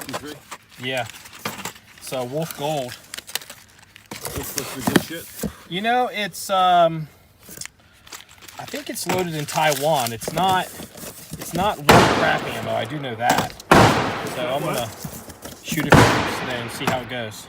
53? Yeah. So Wolf Gold. This supposed to be good shit? You know, it's I think it's loaded in Taiwan. It's not worth crap ammo. I do know that. So I'm gonna shoot it first and then see how it goes.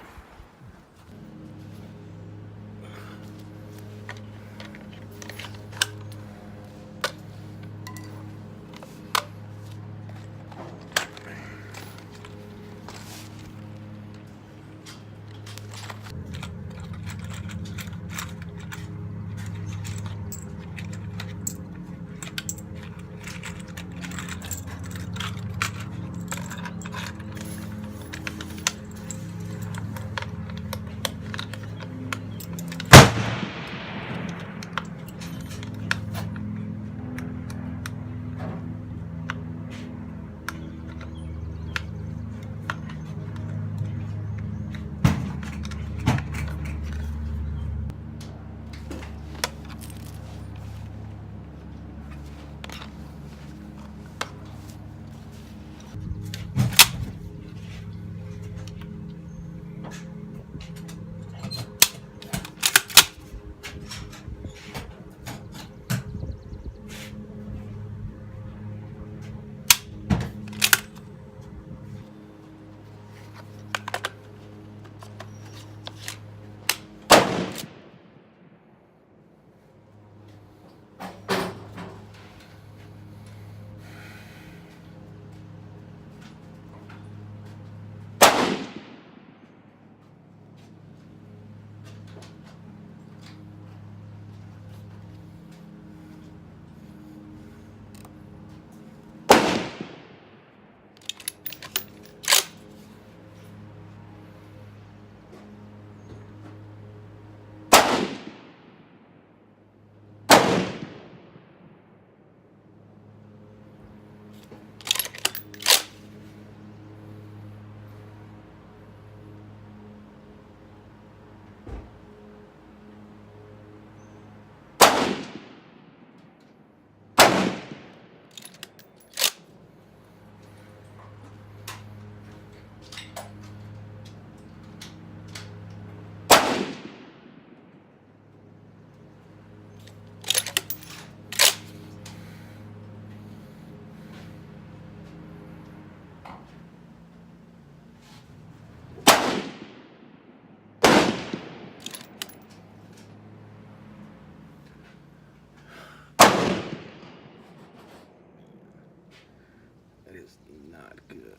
That is not good.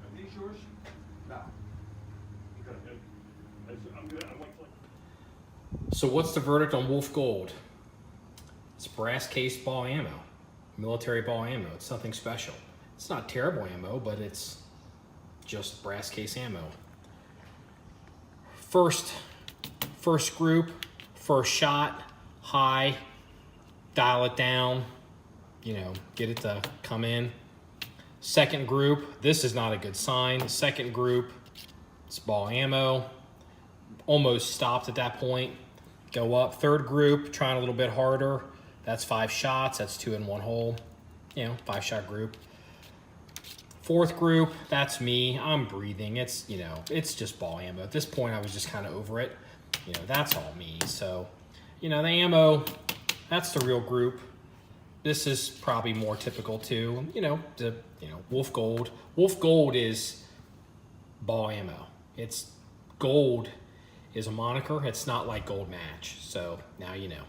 Are these yours? No. Okay. I'm good. I'm waiting for So what's the verdict on Wolf Gold? It's brass case ball ammo, military ball ammo. It's something special. It's not terrible ammo, but it's just brass case ammo. First group, first shot, high, dial it down, you know, get it to come in. Second group, this is not a good sign. Second group, it's ball ammo. Almost stopped at that point. Go up. Third group, trying a little bit harder. That's 5 shots. That's 2 in 1 hole. You know, 5-shot group. Fourth group, that's me. I'm breathing. It's, you know, it's just ball ammo. At this point, I was just kind of over it. You know, that's all me. So, you know, the ammo, that's the real group. This is probably more typical too. Wolf Gold. Wolf Gold is ball ammo. It's gold is a moniker. It's not like Gold Match. So now you know.